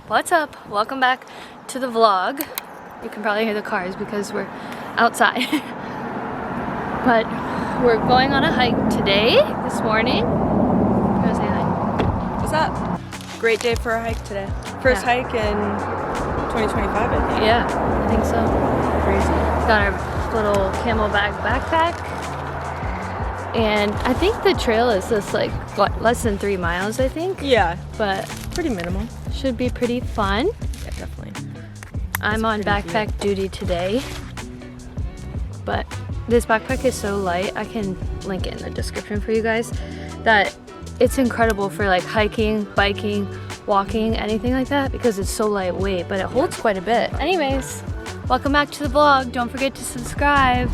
What's up? Welcome back to the vlog. You can probably hear the cars because we're outside. But we're going on a hike today, this morning. Go say hi. What's up? Great day for a hike today. First hike in 2025, I think. Yeah, I think so. Crazy. Got our little camelback backpack. And I think the trail is just like, what, less than 3 miles, I think? Yeah, But pretty minimal. should be pretty fun. Yeah, definitely. I'm on backpack duty today, but this backpack is so light, I can link it in the description for you guys, that it's incredible for like hiking, biking, walking, anything like that, because it's so lightweight, but it holds quite a bit. Anyways, welcome back to the vlog. Don't forget to subscribe.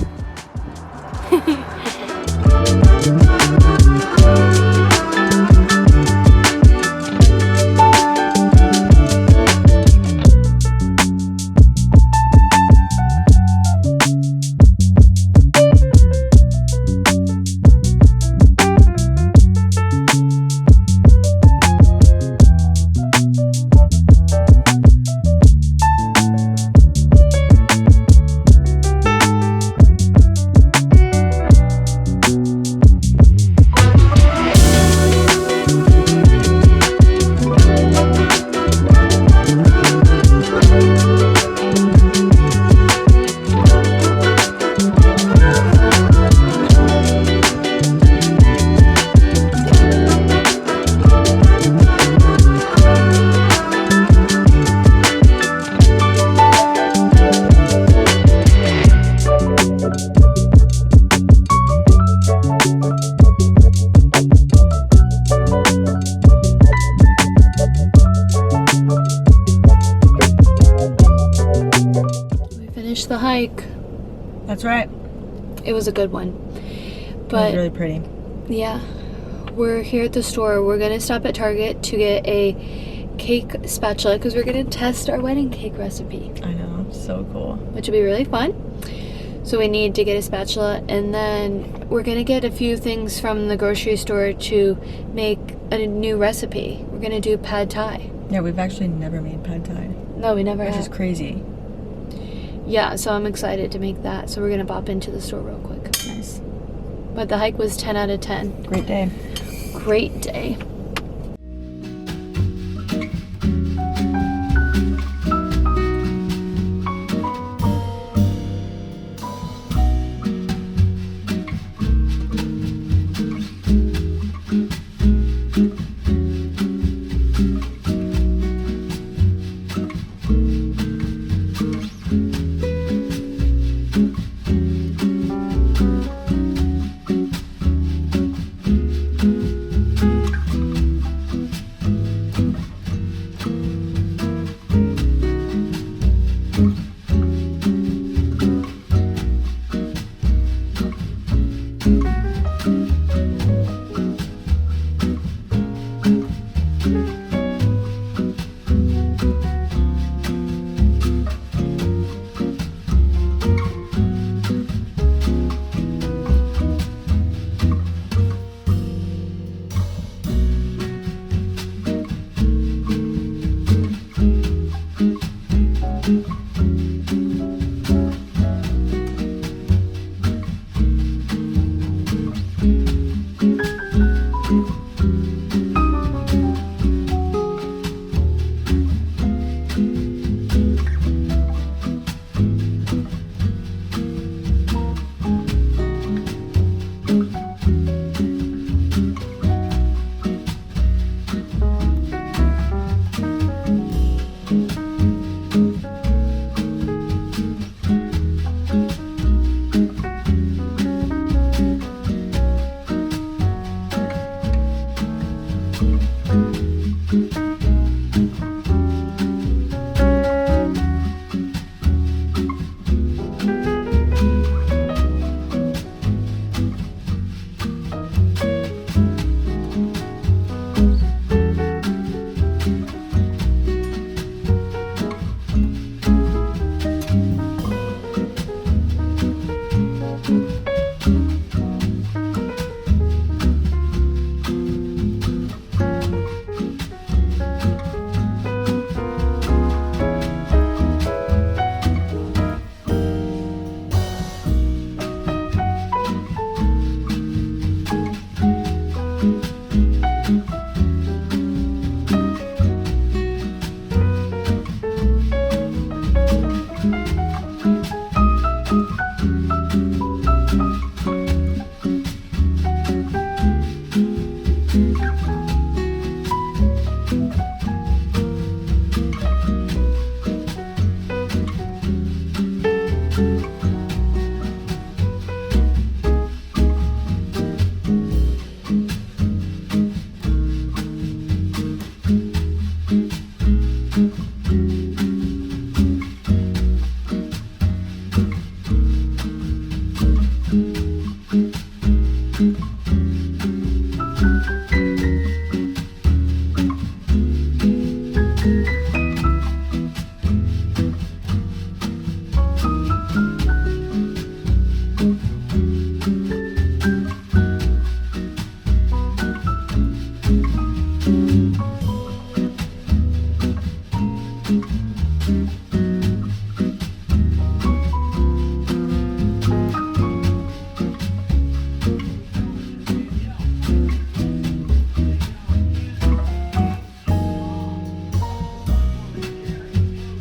The hike. That's right. It was a good one. It But was really pretty. yeah, we're here at the store. We're gonna stop at Target to get a cake spatula because we're gonna test our wedding cake recipe, I know, so cool. which will be really fun. So we need to get a spatula, and then we're gonna get a few things from the grocery store to make a new recipe. We're gonna do pad thai. Yeah, we've actually never made pad thai, No, we never which have. is crazy. Yeah, so I'm excited to make that. So we're gonna bop into the store real quick. Nice. But the hike was 10 out of 10. Great day. Great day.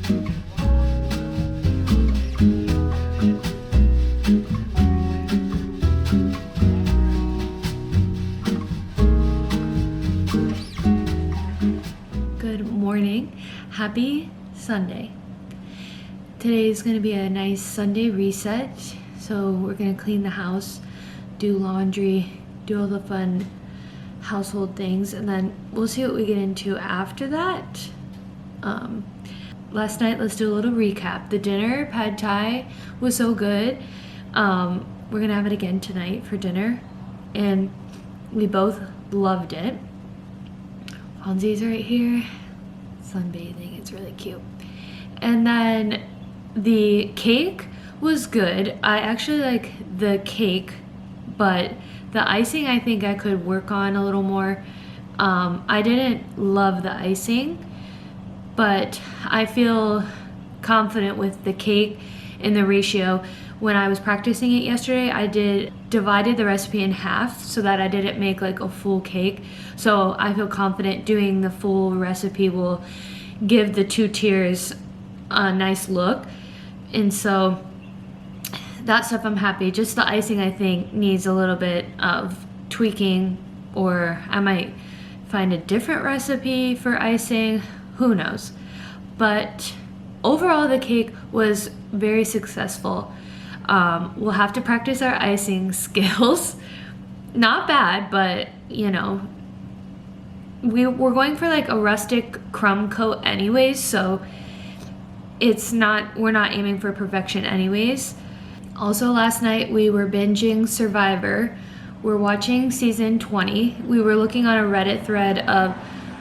Good morning. Happy Sunday. Today is going to be a nice Sunday reset. So we're going to clean the house, do laundry, do all the fun household things, and then we'll see what we get into after that. Last night, let's do a little recap. The dinner, pad thai, was so good. We're going to have it again tonight for dinner, and we both loved it. Fonzie's right here, sunbathing. It's really cute. And then the cake was good. I actually like the cake, but the icing I think I could work on a little more. I didn't love the icing, but I feel confident with the cake and the ratio. When I was practicing it yesterday, I divided the recipe in half so that I didn't make like a full cake. So I feel confident doing the full recipe will give the 2 tiers a nice look. And so that stuff I'm happy. Just the icing I think needs a little bit of tweaking, or I might find a different recipe for icing. Who knows? But overall the cake was very successful. We'll have to practice our icing skills. Not bad, but you know, we're going for like a rustic crumb coat anyways, so we're not aiming for perfection anyways. Also last night we were binging Survivor. We're watching season 20. We were looking on a Reddit thread of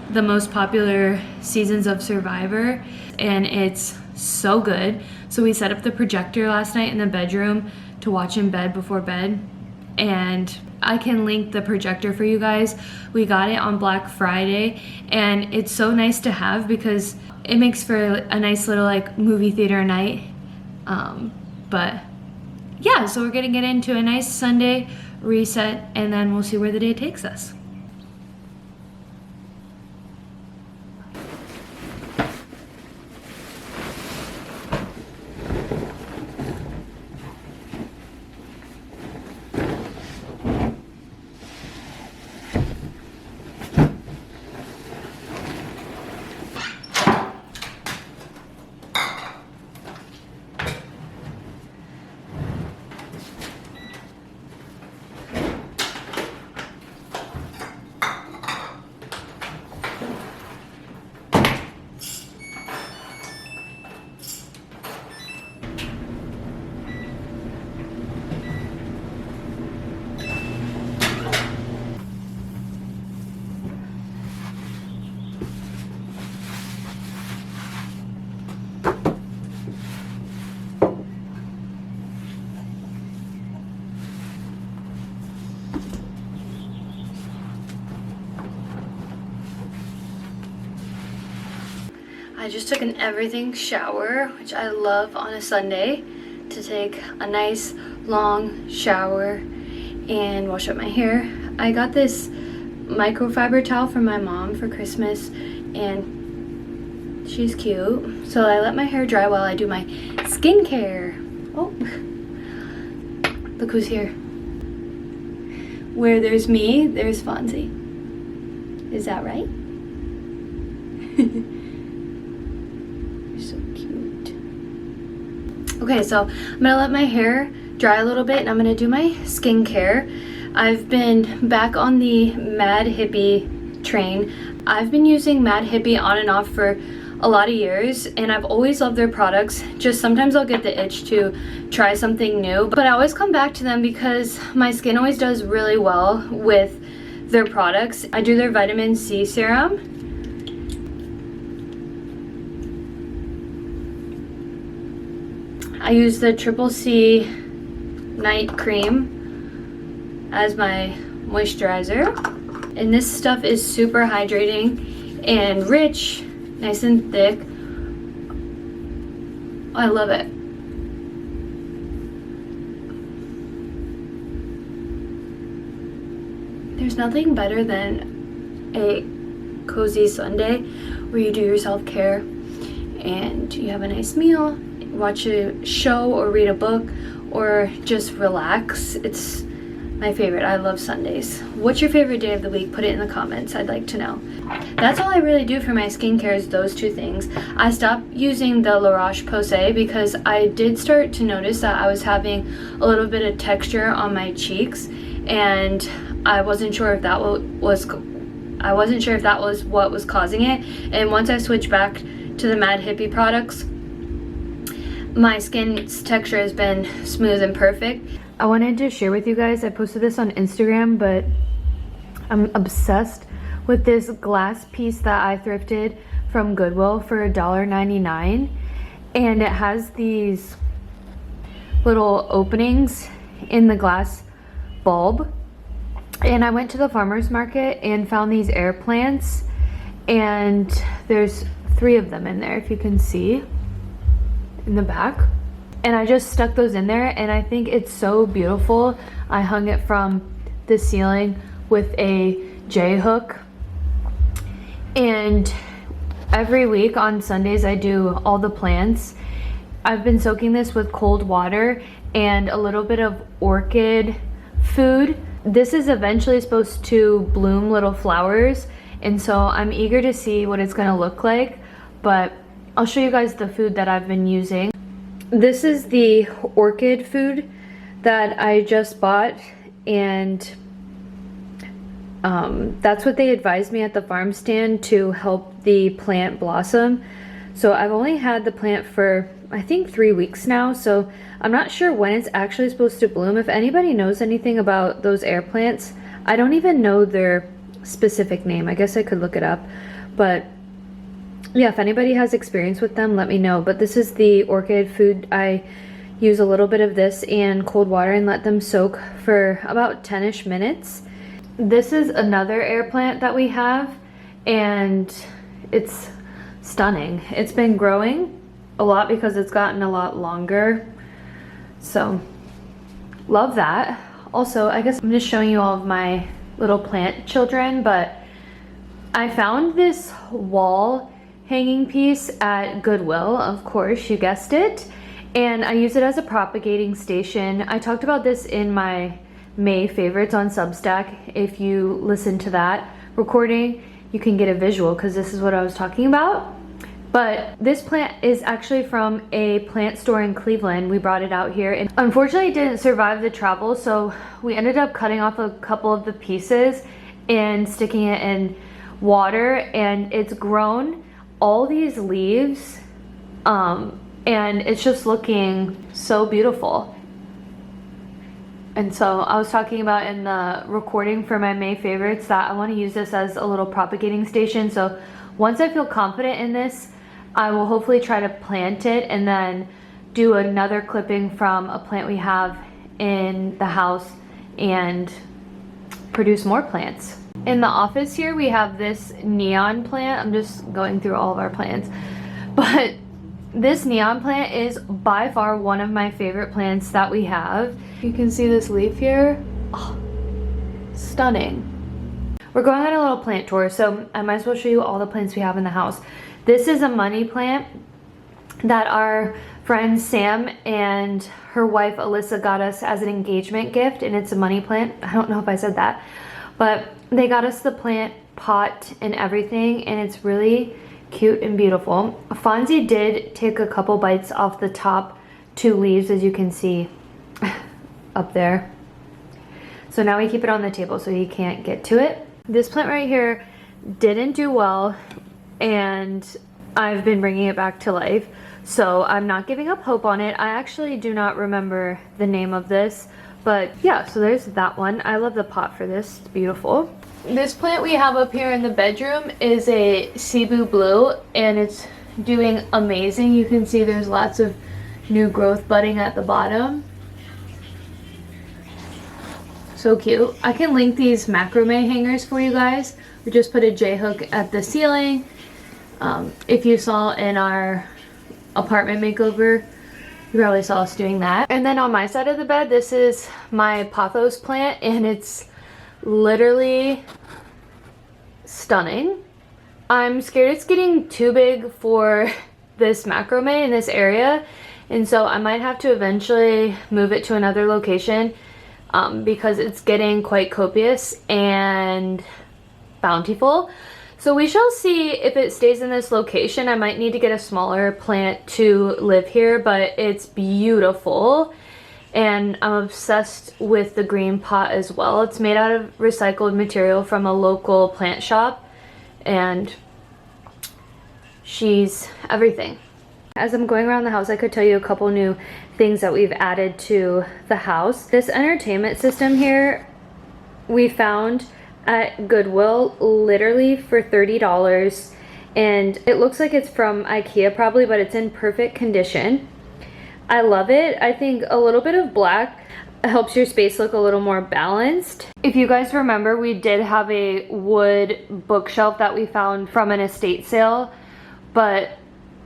the most popular seasons of Survivor, and it's so good. So we set up the projector last night in the bedroom to watch in bed before bed, and I can link the projector for you guys. We got it on Black Friday, and it's so nice to have because it makes for a nice little like movie theater night. But yeah, so we're gonna get into a nice Sunday reset, and then we'll see where the day takes us. I just took an everything shower, which I love on a Sunday, to take a nice long shower and wash up my hair. I got this microfiber towel from my mom for Christmas, and she's cute. So I let my hair dry while I do my skincare. Oh, look who's here. Where there's me, there's Fonzie. Is that right? So cute. Okay, so I'm gonna let my hair dry a little bit, and I'm gonna do my skincare. I've been back on the Mad Hippie train. I've been using Mad Hippie on and off for a lot of years, and I've always loved their products. Just sometimes I'll get the itch to try something new, but I always come back to them because my skin always does really well with their products. I do their vitamin C serum. I use the Triple C night cream as my moisturizer, and this stuff is super hydrating and rich, nice and thick. I love it. There's nothing better than a cozy Sunday where you do your self-care and you have a nice meal, watch a show or read a book, or just relax. It's my favorite. I love Sundays. What's your favorite day of the week? Put it in the comments. I'd like to know. That's all I really do for my skincare is those two things. I stopped using the La Roche-Posay because I did start to notice that I was having a little bit of texture on my cheeks, and I wasn't sure if that was what was causing it. And once I switched back to the Mad Hippie products, my skin's texture has been smooth and perfect. I wanted to share with you guys, I posted this on Instagram, but I'm obsessed with this glass piece that I thrifted from Goodwill for $1.99, and it has these little openings in the glass bulb. And I went to the farmer's market and found these air plants, and there's 3 of them in there, if you can see in the back. And I just stuck those in there, and I think it's so beautiful. I hung it from the ceiling with a J-hook. And every week on Sundays I do all the plants. I've been soaking this with cold water and a little bit of orchid food. This is eventually supposed to bloom little flowers, and so I'm eager to see what it's gonna look like, but I'll show you guys the food that I've been using. This is the orchid food that I just bought, and that's what they advised me at the farm stand to help the plant blossom. So I've only had the plant for I think 3 weeks now, so I'm not sure when it's actually supposed to bloom. If anybody knows anything about those air plants, I don't even know their specific name. I guess I could look it up, but yeah, if anybody has experience with them, let me know. But this is the orchid food. I use a little bit of this and cold water and let them soak for about 10-ish minutes. This is another air plant that we have, and it's stunning. It's been growing a lot because it's gotten a lot longer, so love that. Also, I guess I'm just showing you all of my little plant children, but I found this wall hanging piece at Goodwill, of course, you guessed it, and I use it as a propagating station. I talked about this in my May favorites on Substack. If you listen to that recording, you can get a visual because this is what I was talking about. But this plant is actually from a plant store in Cleveland. We brought it out here, and unfortunately it didn't survive the travel, so we ended up cutting off a couple of the pieces and sticking it in water, and it's grown all these leaves, and it's just looking so beautiful. And so I was talking about in the recording for my May favorites that I want to use this as a little propagating station. So once I feel confident in this, I will hopefully try to plant it and then do another clipping from a plant we have in the house and produce more plants. In the office here we have this neon plant. I'm just going through all of our plants, but this neon plant is by far one of my favorite plants that we have. You can see this leaf here. Oh, stunning. We're going on a little plant tour, so I might as well show you all the plants we have in the house. This is a money plant that our friend Sam and her wife Alyssa got us as an engagement gift, and it's a money plant. I don't know if I said that, but they got us the plant pot and everything, and it's really cute and beautiful. Fonzie did take a couple bites off the top 2 leaves, as you can see up there. So now we keep it on the table so he can't get to it. This plant right here didn't do well, and I've been bringing it back to life, so I'm not giving up hope on it. I actually do not remember the name of this, but yeah, so there's that one. I love the pot for this. It's beautiful. This plant we have up here in the bedroom is a Cebu Blue, and it's doing amazing. You can see there's lots of new growth budding at the bottom. So cute. I can link these macrame hangers for you guys. We just put a J-hook at the ceiling. If you saw in our apartment makeover, you probably saw us doing that. And then on my side of the bed, this is my pothos plant, and it's literally stunning. I'm scared it's getting too big for this macrame in this area, and so I might have to eventually move it to another location because it's getting quite copious and bountiful. So we shall see if it stays in this location. I might need to get a smaller plant to live here, but it's beautiful. And I'm obsessed with the green pot as well. It's made out of recycled material from a local plant shop, and she's everything. As I'm going around the house, I could tell you a couple new things that we've added to the house. This entertainment system here we found at Goodwill literally for $30, and it looks like it's from IKEA probably, but it's in perfect condition. I love it. I think a little bit of black helps your space look a little more balanced. If you guys remember, we did have a wood bookshelf that we found from an estate sale, but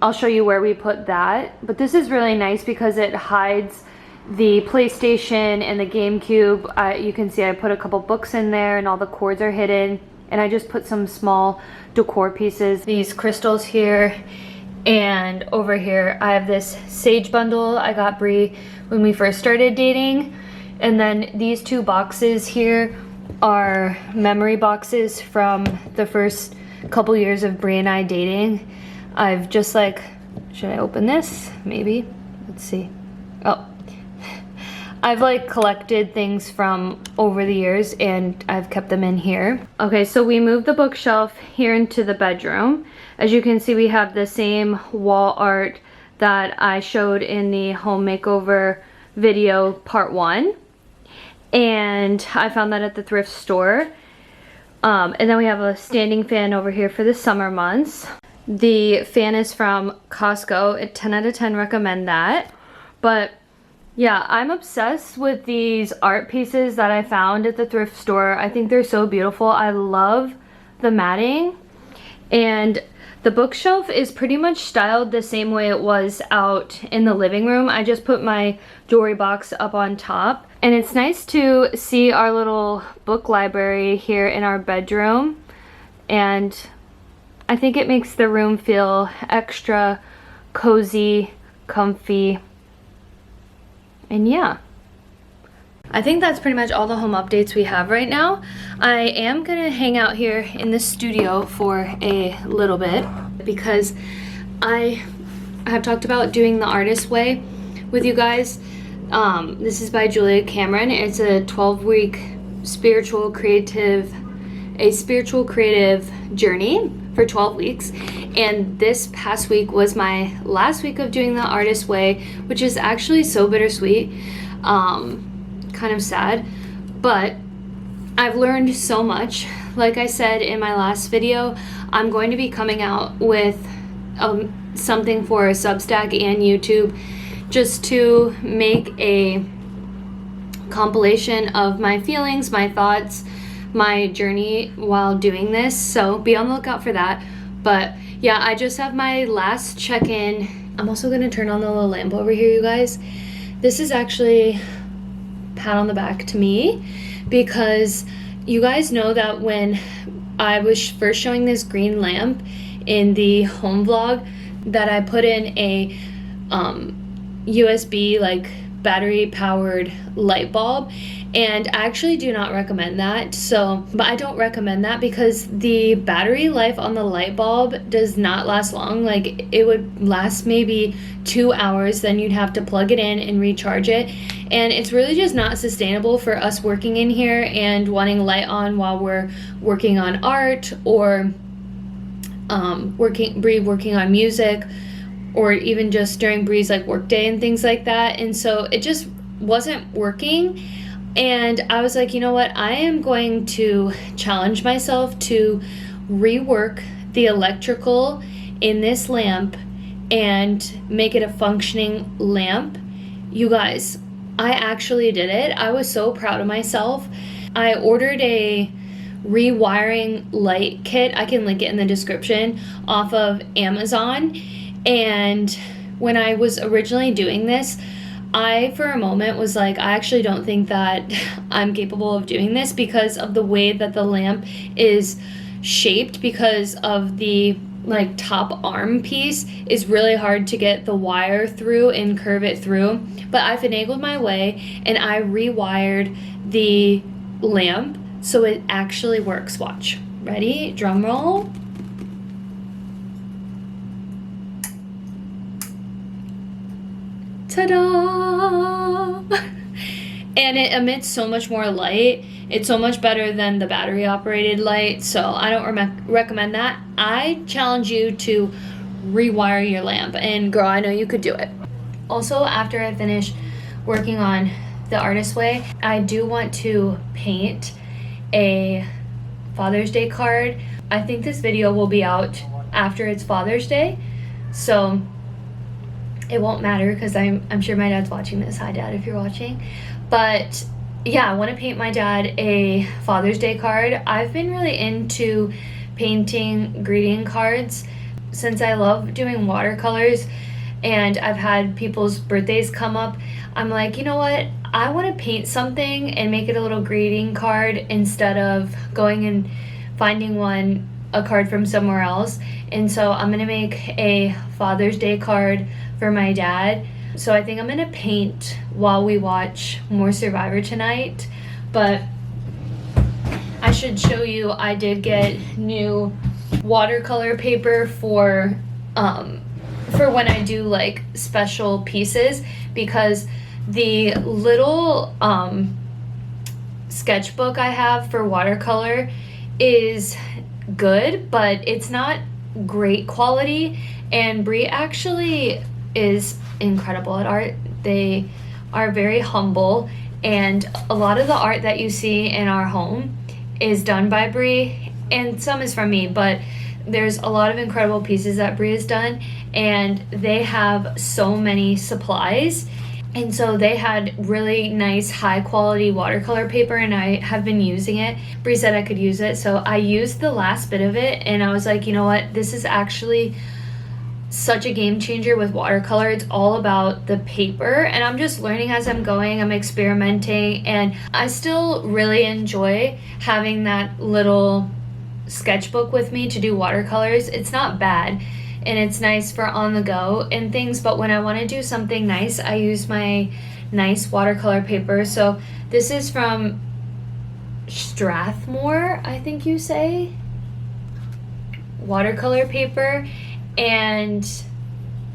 I'll show you where we put that. But this is really nice because it hides the PlayStation and the GameCube. You can see I put a couple books in there and all the cords are hidden. And I just put some small decor pieces. These crystals here. And over here, I have this sage bundle I got Brie when we first started dating. And then these two boxes here are memory boxes from the first couple years of Brie and I dating. I've just like, should I open this? Maybe. Let's see. Oh. I've like collected things from over the years and I've kept them in here. Okay, so we moved the bookshelf here into the bedroom. As you can see, we have the same wall art that I showed in the home makeover video part 1. And I found that at the thrift store. And then we have a standing fan over here for the summer months. The fan is from Costco. A 10 out of 10 recommend that. But yeah, I'm obsessed with these art pieces that I found at the thrift store. I think they're so beautiful. I love the matting. And the bookshelf is pretty much styled the same way it was out in the living room. I just put my jewelry box up on top. And it's nice to see our little book library here in our bedroom. And I think it makes the room feel extra cozy, comfy. And yeah, I think that's pretty much all the home updates we have right now. I am gonna hang out here in the studio for a little bit because I have talked about doing the artist way with you guys. This is by Julia Cameron. It's a 12-week spiritual creative journey for 12 weeks. And this past week was my last week of doing the artist way, which is actually so bittersweet. Kind of sad, but I've learned so much. Like I said in my last video, I'm going to be coming out with something for Substack and YouTube just to make a compilation of my feelings, my thoughts, my journey while doing this. So be on the lookout for that. But yeah, I just have my last check-in. I'm also gonna turn on the little lamp over here, you guys. This is actually pat on the back to me because you guys know that when I was first showing this green lamp in the home vlog that I put in a USB like battery powered light bulb, and I actually do not recommend that. But I don't recommend that because the battery life on the light bulb does not last long. Like it would last maybe 2 hours, then you'd have to plug it in and recharge it. And it's really just not sustainable for us working in here and wanting light on while we're working on art or working on music, or even just during Bree's like work day and things like that. And so it just wasn't working. And I was like, you know what? I am going to challenge myself to rework the electrical in this lamp and make it a functioning lamp. You guys, I actually did it. I was so proud of myself. I ordered a rewiring light kit. I can link it in the description off of Amazon. And when I was originally doing this, I, for a moment, was like, I actually don't think that I'm capable of doing this because of the way that the lamp is shaped, because of the like top arm piece is really hard to get the wire through and curve it through, but I finagled my way and I rewired the lamp so it actually works. Watch. Ready? Drum roll. Ta-da! And it emits so much more light. It's so much better than the battery operated light, so I don't recommend that. I challenge you to rewire your lamp, and girl, I know you could do it. Also, after I finish working on the Artist Way, I do want to paint a Father's Day card. I think this video will be out after it's Father's Day, so it won't matter because I'm sure my dad's watching this. Hi Dad, if you're watching. But yeah, I want to paint my dad a Father's Day card. I've been really into painting greeting cards since I love doing watercolors, and I've had people's birthdays come up. I'm like, you know what? I want to paint something and make it a little greeting card instead of going and finding a card from somewhere else. And so I'm gonna make a Father's Day card for my dad. So I think I'm gonna paint while we watch more Survivor tonight. But I should show you, I did get new watercolor paper for when I do like special pieces, because the little sketchbook I have for watercolor is good, but it's not great quality, and Brie actually is incredible at art. They are very humble, and a lot of the art that you see in our home is done by Brie, and some is from me, but there's a lot of incredible pieces that Brie has done, and they have so many supplies. And so they had really nice high quality watercolor paper, and I have been using it. Brie said I could use it, so I used the last bit of it, and I was like, you know what, this is actually such a game changer with watercolor. It's all about the paper, and I'm just learning as I'm going. I'm experimenting, and I still really enjoy having that little sketchbook with me to do watercolors. It's not bad, and it's nice for on the go and things, but when I want to do something nice, I use my nice watercolor paper. So this is from Strathmore, I think you say, watercolor paper, and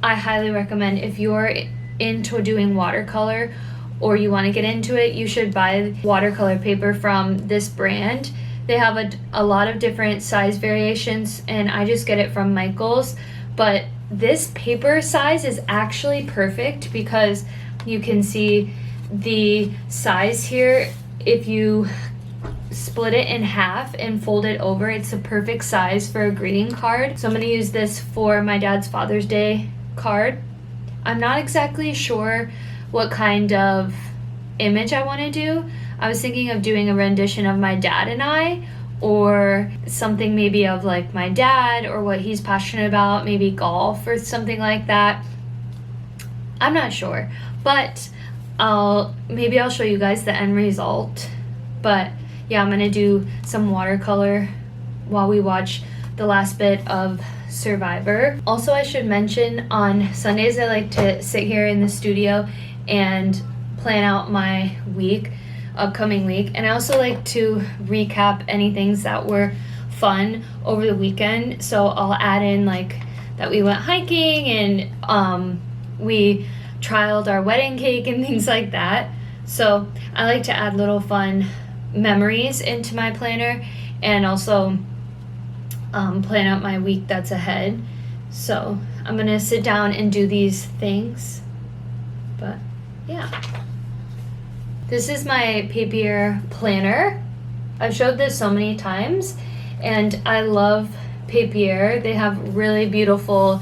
I highly recommend, if you're into doing watercolor or you want to get into it, you should buy watercolor paper from this brand. They have a lot of different size variations, and I just get it from Michael's. But this paper size is actually perfect because you can see the size here. If you split it in half and fold it over, it's a perfect size for a greeting card. So I'm going to use this for my dad's Father's Day card. I'm not exactly sure what kind of image I want to do. I was thinking of doing a rendition of my dad and I, or something maybe of like my dad or what he's passionate about, maybe golf or something like that. I'm not sure, but maybe I'll show you guys the end result. But yeah, I'm gonna do some watercolor while we watch the last bit of Survivor. Also, I should mention, on Sundays I like to sit here in the studio and plan out my upcoming week, and I also like to recap any things that were fun over the weekend. So I'll add in like that we went hiking and we trialed our wedding cake and things like that. So I like to add little fun memories into my planner, and also plan out my week that's ahead. So I'm gonna sit down and do these things. But yeah, this is my papier planner. I've showed this so many times, and I love papier. They have really beautiful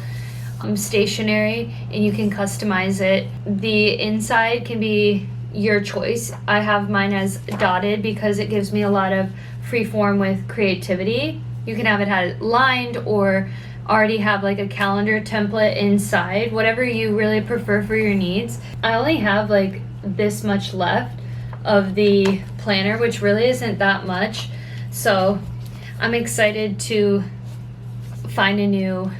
stationery, and you can customize it. The inside can be your choice. I have mine as dotted because it gives me a lot of free form with creativity. You can have it lined or already have like a calendar template inside, whatever you really prefer for your needs. I only have like this much left of the planner, which really isn't that much, so I'm excited to find a new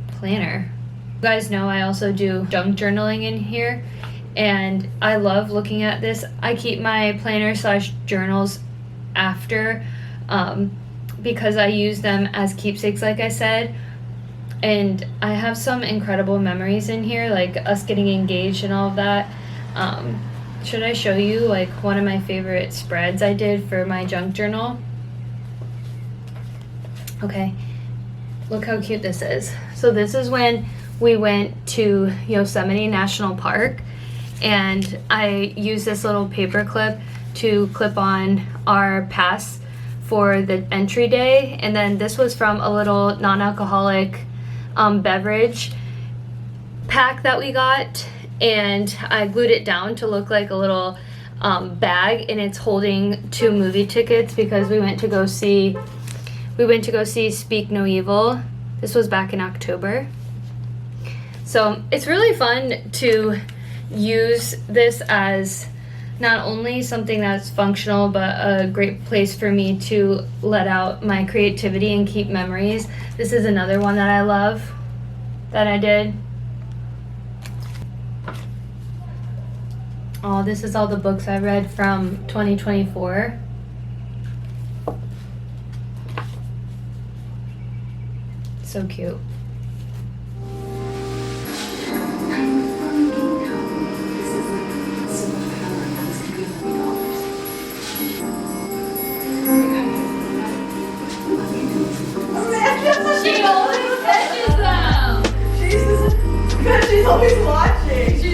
planner. You guys know I also do junk journaling in here, and I love looking at this. I keep my planner slash journals after because I use them as keepsakes, like I said, and I have some incredible memories in here, like us getting engaged and all of that. Should I show you like one of my favorite spreads I did for my junk journal? Okay, look how cute this is. So this is when we went to Yosemite National Park, and I used this little paper clip to clip on our pass for the entry day, and then this was from a little non-alcoholic beverage pack that we got, and I glued it down to look like a little bag, and it's holding 2 movie tickets because we went to go see Speak No Evil. This was back in October. So it's really fun to use this as not only something that's functional, but a great place for me to let out my creativity and keep memories. This is another one that I love that I did. Oh, this is all the books I read from 2024. So cute. She always catches them. She's always watching.